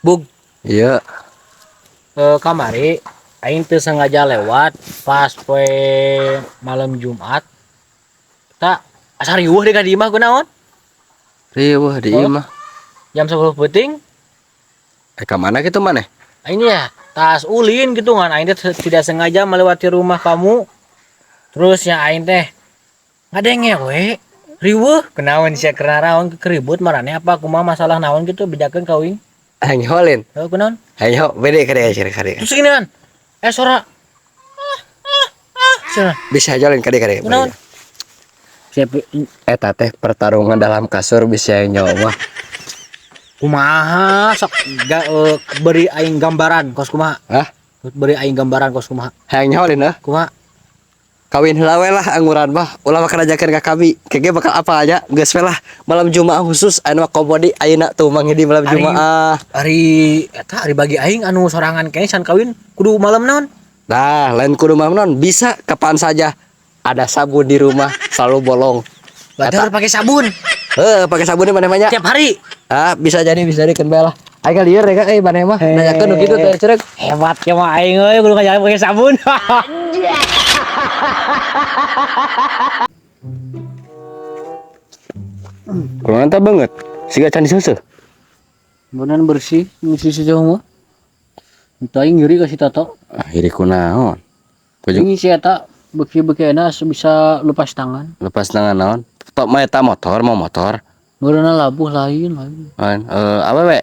Bug, Iya. kamari aing teu sengaja lewat pas poe malam Jumat. Tak asa riweuh deh ka dieu mah kunaon? Riweuh di ieu Heuh, mah. jam 10 peuting Ka mana gitu maneh? aing ya tas ulin gitu kan aing teh tidak sengaja melewati rumah kamu. Terus ya aing teh ngadenge we riweuh kenaon sia keur naon keribut marane apa kumaha masalah naon gitu bejakeun ka uing. Aing holin. Heuh kunaon? Ayo bede kade kade. Terus ginian. Sora cenah. Bisa jalan kade. Kunaon? Siapa Eta teh pertarungan dalam kasur bisa nyawa. kumaha sok beri aing gambaran kos kumaha Hah? beri aing gambaran kos kumaha Hayang nyolin kumaha Kawin heula we lah angguran mah. Ulah mah jakeun ka kami. Kege bakal apa aja geus we lah. Malam Jumaah khusus anu komodi ayeuna tuh manggih di malam Jumaah. hari eta hari bagi aing anu sorangan kene can kawin kudu malam naon Nah, lain kudu mah non bisa kapan saja. Ada sabun di rumah selalu bolong. berarti harus pakai sabun Pakai sabunnya mana banyak. tiap hari Bisa jadi kan bae lah. Aing lieur ya Kak, maneh mah nanyakeun nu kitu teh cerek. hebat ya mah aing euy kudu ngajak pakai sabun Kurang anta banget. Siga can diseuseut. beneran bersih ngisi sejauh mah itu aing ngiri ka si Tato Iri kunaon? Pojok ini si eta beki-beki enak bisa lepas tangan lepas tangan naon? Tok mah eta motor mau motor. meureunna labuh lain Apa we?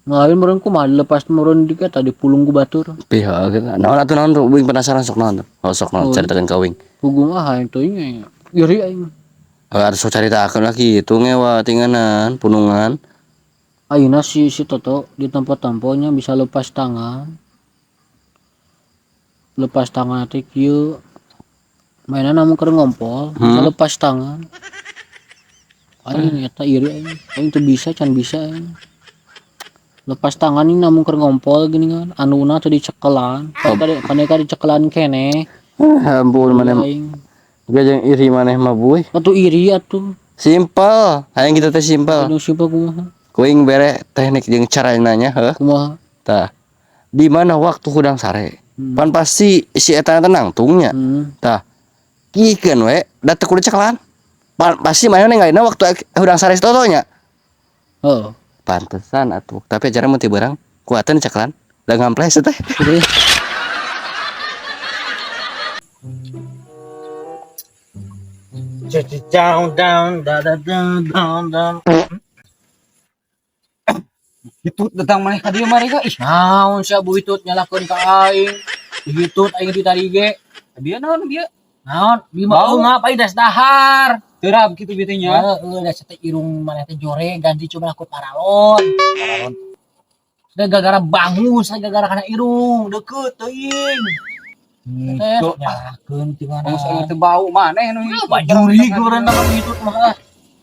lain meureun kumaha lepas meureun di eta dipulung ku batur Piha gitu. Naon atuh naon tuh? Wing penasaran sok naon tuh? Oh sok naon caritakeun ka wing. Hukum ah itu ini iri aing. Harus sok caritakeun lagi itu ngewa tinganan punungan. Ayeuna si Toto di tempat-tempatnya bisa lepas tangan. Lepas tangan teh kieu. Mainan namun keur ngompol, bisa lepas tangan. Aing eta iri aing. Aing teu bisa can bisa aing. Lepas tangan ini namun keur ngompol gini kan. Anuna teh dicekelan. Kaneka dicekelan kene. Ampun maneh. Aing. Gajang iri maneh mah buy. Atuh iri atuh. Simpel. Hayang kita teh simpel. Anu siapa kumaha? Kuing bere teknik jeung cara nanya heuh. Kumaha? Tah. Di mana waktu hudang sare? Pan pasti si eta tenang tungnya. Tah. Kikeun we da teu kudu cekelan. Pan pasti mana ninggalina waktu hudang sare totonya. Oh. Pantesan atuh. Tapi ajaran mun ti beurang kuateun cekelan. Da ngamples teh. Down. Itu datang maneh ka dieu mari ka ih. Naon sia Bu Hitut nyalakeun ka aing. Hitut aing ditari ge. Dia naon dia? Naon? Di Bau. mau ngapain das dahar? Terap kitu bieu teh nya. Heeh, da teh irung maneh teh jore ganti cuma aku paralon. Sudah gara-gara bangus, gara-gara kana irung deukeut teuing. Teh Tuh, nyalakeun ti mana? Anu teu bau maneh nu Bajuri geureun nama Bu Hitut mah.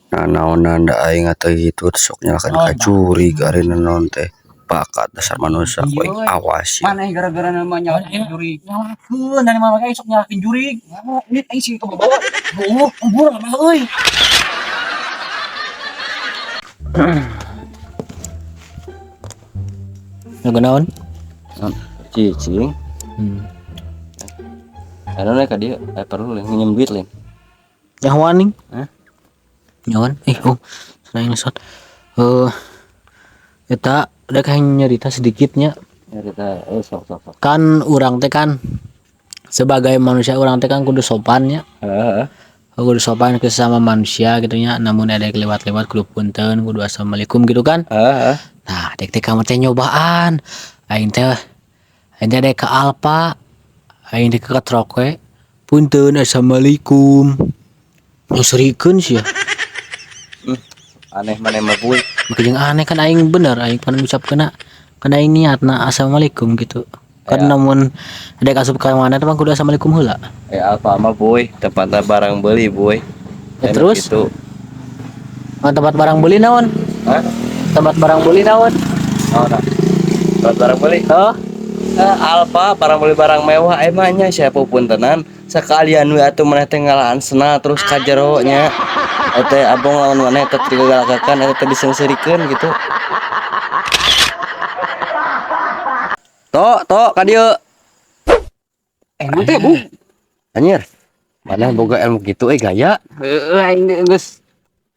Nah, naonan da aing atuh itu sok nyalakan ka curi garina naon teh. Bakat dasar manusia kuing awas ya. maneh gara-gara namanya juri. Nyalakeun dari mama kayak sok nyalakeun jurig. Ini aing sing kebawa. Oh, kubur mah euy. Ya naon? Cicing. Anu ka dieu perlu nginjem duit lain. Nyawan ning. Hah? Nyawan. Saya ngesot. Eta ada kayak nyerita sedikitnya. Nyarita sok. Kan urang teh kan sebagai manusia urang teh kan kudu sopan ya. Heeh. Kudu sopan ke sesama manusia gitu nya. Namun ada yang lewat-lewat kudu punten, kudu assalamualaikum gitu kan. Heeh. Nah, dek teh kamu teh nyobaan. Aing teh dek ke Alpa. Aing teh ke Trok we. Punten assalamualaikum. Nyusurikeun sih ya. Aneh maneh mah buy. Makanya aneh kan aing bener aing pernah ngucap kena aing niatna assalamualaikum gitu. Kan namun ada asup ka mana teh kudu assalamualaikum heula. Alfa mah boy, tempatnya barang beli boy. Ya, terus Itu. tempat barang beli naon? Hah? Tempat barang beli naon? Oh, nah. Tempat barang beli. Oh, Alfa barang beli barang mewah emangnya siapa pun tenan sekalian we atuh maneh teh ngalahan sena terus ka jero nya. Teh abong lawan maneh teh digalakakan eta teh disengsirikeun gitu. Tok ka dieu. Emang teh Bu. Anjir. Mana boga ilmu gitu gaya. Aing geus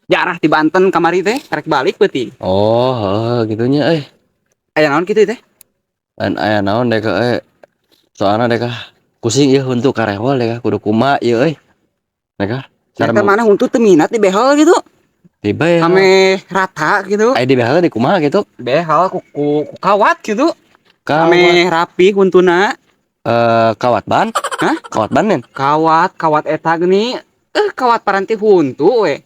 jarah di Banten kamari teh karek balik beuti. Oh, gitunya Aya naon kitu teh? Dan aya naon deh soalna deh pusing ieu untuk karewol deh kudu kumaha ieu deh Eta mana untuk teu minat di behel gitu. tiba ya Ame rata gitu. aya di behel di kumaha gitu Behel ku kawat gitu. kawat Ame rapi kuntuna. kawat ban Hah? kawat ban nen Kawat eta gini kawat paranti huntu we.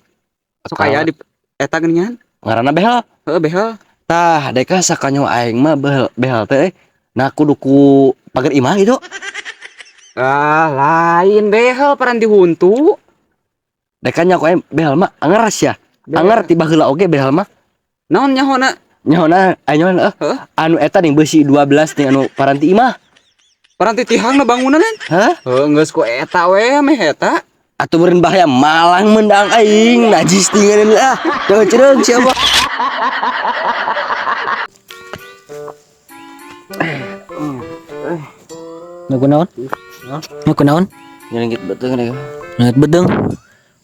Sok aya di eta geuningan. ngaranna behel Behel. tah deka sakanyo aing mah behel teh nah kudu ku pager imah gitu Lain behel paranti huntu. deka nya ku behel mah angeras ya Behel. anger tiba heula oge behel mah Naon nyahona? nyahona anyon anu eta ning beusi 12 ning anu paranti imah Paranti tihangna bangunan kan? hah Geus ku eta we meh eta. atuh beureun bahaya malang mendang aing najis tinggalin ceureuh siapa Nakunaon? Nakunaon? nyelenggit betul deh Ngeut bedeung.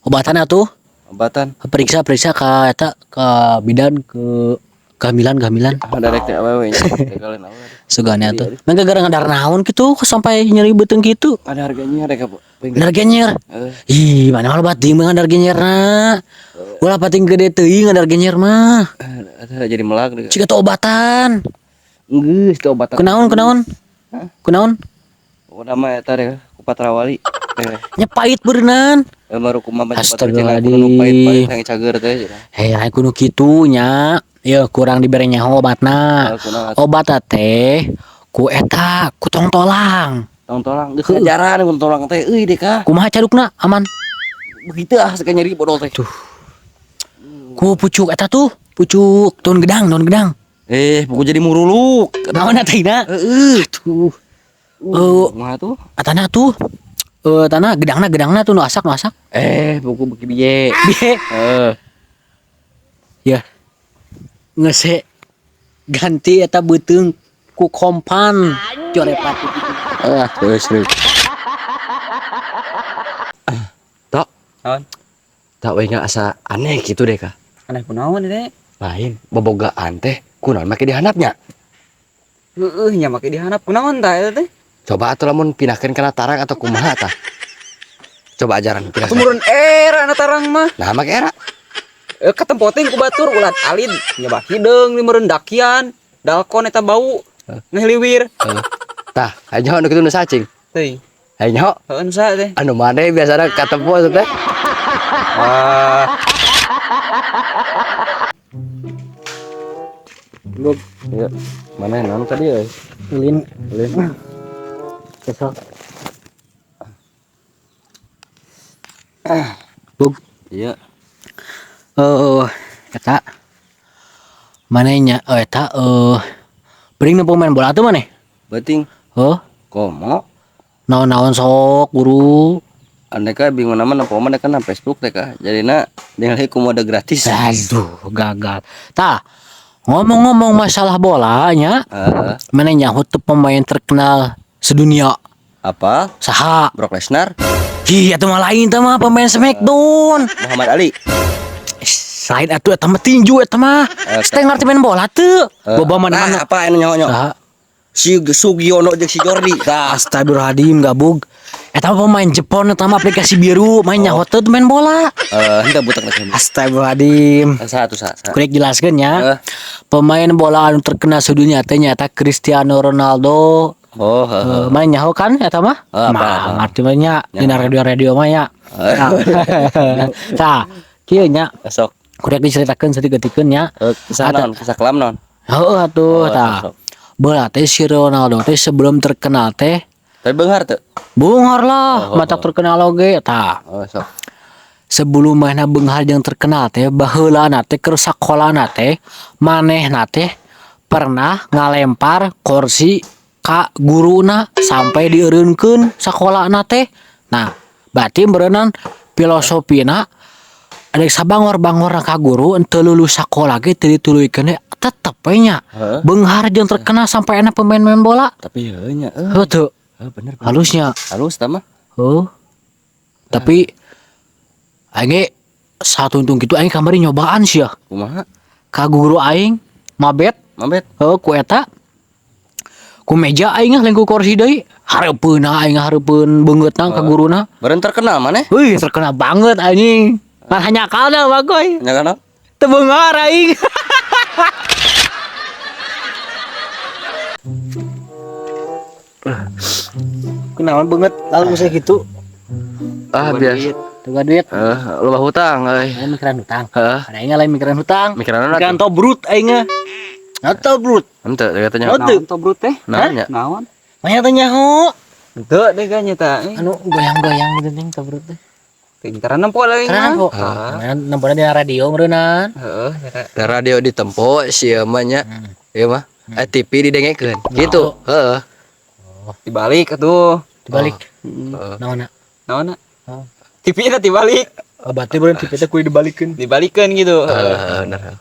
Obatan atuh. obatan Periksa ka eta ka bidan ke kehamilan ada rek teh awewe nya kalian awewe sugana atuh. Mangga gara ngadar naon kitu sampai nyeri beuteung kitu. ada harganya rek apa Ngadar genyer. Ih, mana malah bating mah ngadar genyerna. Ulah bating gede teuing ngadar genyer mah. ada jadi melag deh Cika teu obatan. geus teh obatan Kunaon? udah mah eta deh ku Patrawali Nya pait beureunan. baru kumaha Astagfirullahaladzim. pait-pait yang cager teh Hei, lain kudu kitu nya. Ya kurang dibere nyaho obatna. Obat teh ku eta ku tongtolang. tong-tolang geus ngajaran ku tong-tolang teh euy deh kah Kumaha cadukna aman. begitu sakanya nyeri bodol teh Ku pucuk eta tuh, pucuk daun gedang. buku jadi muruluk Naon atina? Tuh. kumaha tuh Atana tuh. Tanah gedangna tuh nu asak. buku beki biye Bihe. Ya. Ngese ganti eta beuteung ku kompan. Corepat kitu. terus tok Naon? tak we asa aneh gitu deh kah Aneh kunaon teh? lain bobogaan teh kunaon make dihandapnya Nya make dihanap kunaon tah eta teh? coba atuh lamun pindahkeun kana tarang atau kumaha tah coba ajaran pindahkeun Tumurun era na tarang mah. nah make era Katempoting ku batur ulat alin nyebak hideung di meureun dakian. Dalkon eta bau ngehliwir. tah aja anu kitu nu sacing Teuing. ayo Heun sa teh. anu maneh biasana katempo teh Buk, ya. Mana naon tadi euy? Ulin. Ulin. Besok. Bug. Iya. Eta. Manehnya eta beuring nu pemain bola tuh maneh. Beuting. Komo. Naon-naon sok guru. Andeka bingung nama na pemain kan na Facebook teh kah. Jadina ningali ku mode gratis. Aduh, gagal. Tah, ngomong-ngomong masalah bolanya, mana nyahut tuh pemain terkenal sedunia. Apa? Saha? Brock Lesnar, Ih, atuh mah lain tah mah pemain Smackdown. Muhammad Ali. Selain atuh eta mah tinju eta mah. Steng ngarti main bola teu. Boba mana-mana. Nah, apa anu nyaho-nyaho? Saha? Si Sugiono jeung si Jordi. Tah. Astagfirullahaladzim gabug. Eta mah pemain Jepon eta mah aplikasi biru main nyahut teu main bola. Henteu butak lagi. Astagfirullahaladzim. Satu sa. Kurek jelaskeun nya. Pemain bola anu terkenal sedunia teh nyata Cristiano Ronaldo. Main nyaho kan eta mah? Mah ngarti mah nya dina radio mah nya. Tah, kieu nya. Esok. Kurek diceritakeun saeutik-eutikeun nya. Kisah naon? Kisah kelam naon? Heueuh atuh tah. Bola teh si Ronaldo teh sebelum terkenal teh Tapi beunghar teu? beunghar lah, mata terkenal oge tah. Sok. Sebelum mainna beunghar jeung terkenal teh baheulana teh keur sakolana teh manehna teh pernah ngalempar kursi ka guruna sampai dieureunkeun sakolana teh. Nah, berarti beureunan filosofina adek sabangor-bangor ka guru teu lulus sakola ge teu dituluykeun tetep we nya. Heeh. Beunghar jeung terkenal sampai enak pemain-pemain bola. Tapi heuh nya. Heuh teu. Bener. Halusnya. Halus tah mah. Oh. Tapi aing satu untung gitu aing kamari nyobaan sih ya. Kumaha? Ka guru aing mabet. Mabet. Ku eta. Ku meja aing lain ku kursi deui. Hareupeun aing hareupeun beungeutna ka guruna. Beren terkenal maneh. Wih, terkenal banget anjing. Nah hanya kalna bagoy. Nya kana? Teu beunghar aing. Kenaon banget lalu saya gitu. Biasa. Tuh duit. Loba hutang euy. Aing mikiran hutang. Heeh. Ada aing lain mikiran hutang. Mikiran Mikiran tobrut aing mah. Tobrut. Henteu katanya. Naon tobrut teh? Naon nya? Naon? Manya tanya ho. Henteu deh kan nyata. Anu goyang-goyang gitu ning tobrut teh. Pintaran nempo lagi. Karena kok. Nempona di radio meureunan. Heeh, Da radio ditempo sia mah nya. Ieu mah TV didengekeun. Gitu. Heeh. dibalik atuh. Dibalik. Heeh. Naonna? Naon? Oh. TV nya dibalik. Berarti bener tipe teh kudu dibalikeun. Dibalikeun gitu. Bener.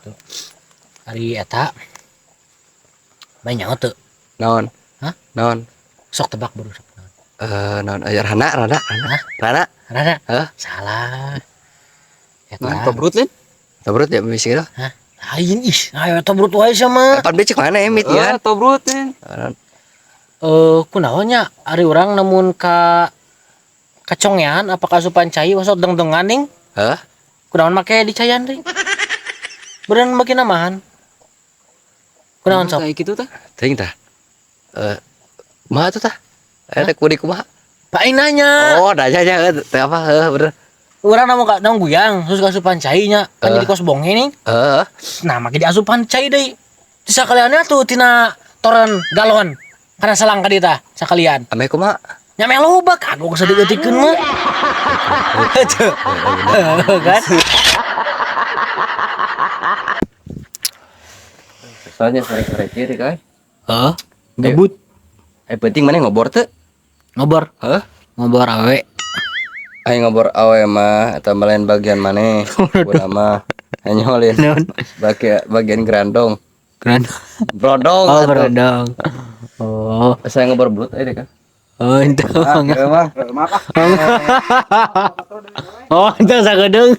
Ari eta banyak teu. Naon? Hah? Naon? Sok tebak baru sok. Naon aya Rana. Rana. Rada. Hah? Salah. Nah, Eta. tobrut lain. Tobrut ya misi kita. Hah? Lain ih. Ayo tobrut wae sama. Pan becek mana emit ya? Tobrut lain. Kunaon nya ari urang namun ka kacongean apa kasupan cai wasot deng-dengan ning. Hah? Kunaon make di cayan ring. Beneran makin namahan. Kunaon sok? Kayak gitu tah. Teuing tah. Kumaha tuh tah? Aya teh kudu kumaha? Pak Aing nanya. Oh, nanya teh apa? Bener. Urang namun guyang terus kasupan cai nya kan jadi kos bonge ning. Nah make di asupan cai deui. Di sakaliannya tuh tina toren galon. Karena selang ka dieu tah sakalian. Ame kumaha? Nya meloba kagok sadeutikeun mah. Tuh. Kan? Soalnya sore-sore kiri kai. Heeh. Gabut. Penting mana ngobor teu? Ngobor. Hah? Ngobor awe. Aing ngobor awe mah eta lain bagian maneh. Udah mah nyolin. Naon? Bagian gerandong. Keren. Brodong. Oh, atuh. beredang. Oh. Saya ngobor belut aya deh kan. Oh, itu. Kieu mah. Oh, itu sagedeng.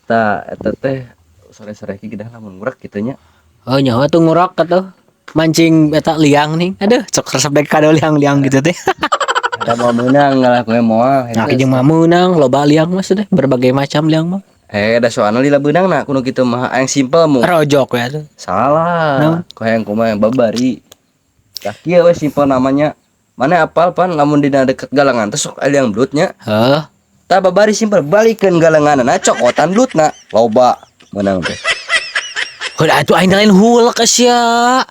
Eta teh sore-sore ki gedah lamun ngurak kitu nya. Oh, nyawa tuh ngurok atuh. Mancing eta liang nih. Aduh, sok resep dek kado liang-liang gitu teh. Ada mau menang ngalah kowe moal. Nah, jeung mah meunang loba liang mah deh, berbagai macam liang mah. Da soalna lila beunangna kudu kitu mah yang simpel mu. Rojok ya tuh. Salah. Kowe yang kumaha yang babari. Tah kieu we simpel namanya. Mana apal pan lamun dina deket galangan teh sok aya yang blutnya. Heuh. Tah babari simpel balikeun galanganna cokotan blutna. Loba menang teh. Udah atuh aing lain hulek sia.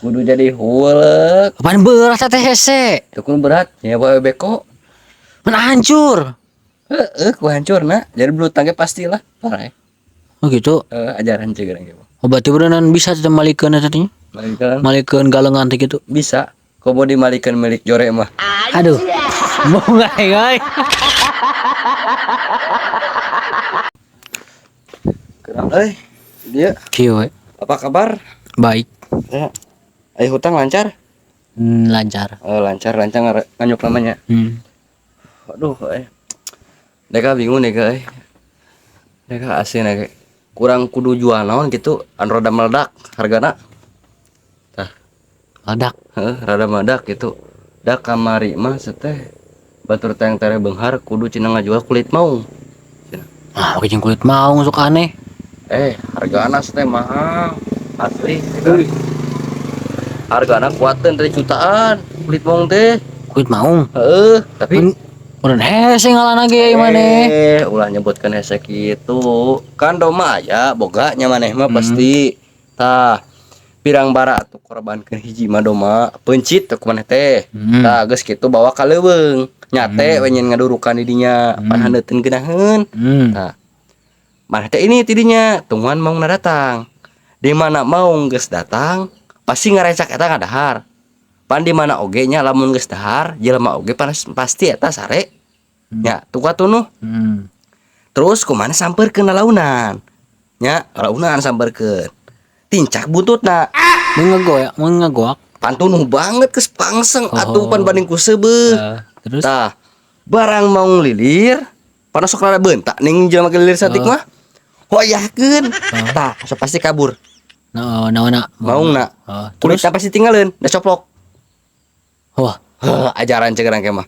Kudu jadi hulek. Apaan berat teh hese. Teu kudu berat nya bae beko. Mana hancur. Ku hancurna. Jadi blut tangge pastilah. Parah. Oh gitu. Ajaran ceuk urang ge. Oh berarti beneran bisa teh malikeun eta teh. Malikeun Malikeun galengan teh gitu. bisa. Kobo dimalikeun milik jore mah. Aduh. Mau ngai. Kerang dia Kieu we. apa kabar? Baik. Ya. Ayo hutang lancar? Lancar. Lancar nganyuk namanya. Aduh, Deka bingung Deka. Deka asin Deka. Kurang kudu jual naon gitu, anu rada meledak hargana. Tah, Ledak. rada meledak gitu. Da kamari mah seteh batur teng tere beunghar kudu cenah ngajual kulit maung. Ah, pakai kulit maung sok aneh. Hargana seteh mahal. Asli. Hargana kuateun teh jutaan kulit maung teh. Kulit maung. Tapi Udah hese ngalan lagi maneh. Ulah nyebutkan hese kitu. Kan doma aya boga nya maneh mah pasti. Tah, pirang bara atuh korbankeun hiji mah doma pencit teh maneh teh. Tah geus kitu bawa ka leuweung. Nyate we nyen ngadurukan di dinya pan handeuteun geunaheun. Tah. Maneh teh ini tidinya tungguan mau datang. Di mana mau geus datang, pasti ngarecak eta ngadahar. Pan di mana oge nya lamun geus dahar jelema oge pasti eta sare nya tukatunuh Terus kumana samperkeun launan. Nya, launan samperkeun. Tincak buntutna. Mengegoak. Pantun banget kes pangseng atuh pan banding ku seubeuh. Terus Tah, barang mau ngelilir, pada sok rada beuntak ning jelema ngelilir satik mah. Hoyahkeun. Tah, sok pasti kabur. naona Maungna. terus Kulitna pasti tinggalin, da coplok. wah Ajaran cegerang kemah.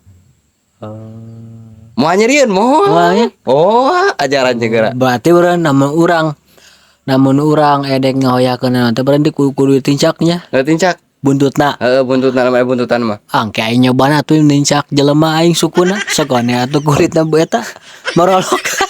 Mau nyerieun Moal nya. Oh, ajaran cegerang. berarti urang namun urang edek ngahoyakeun teh berarti kudu tincaknya Tincak. buntutna. Buntutna namanya buntutan mah. Angke aing nyobana atuh nincak jelema aing sukuna sokone atuh kulitna eta marolok.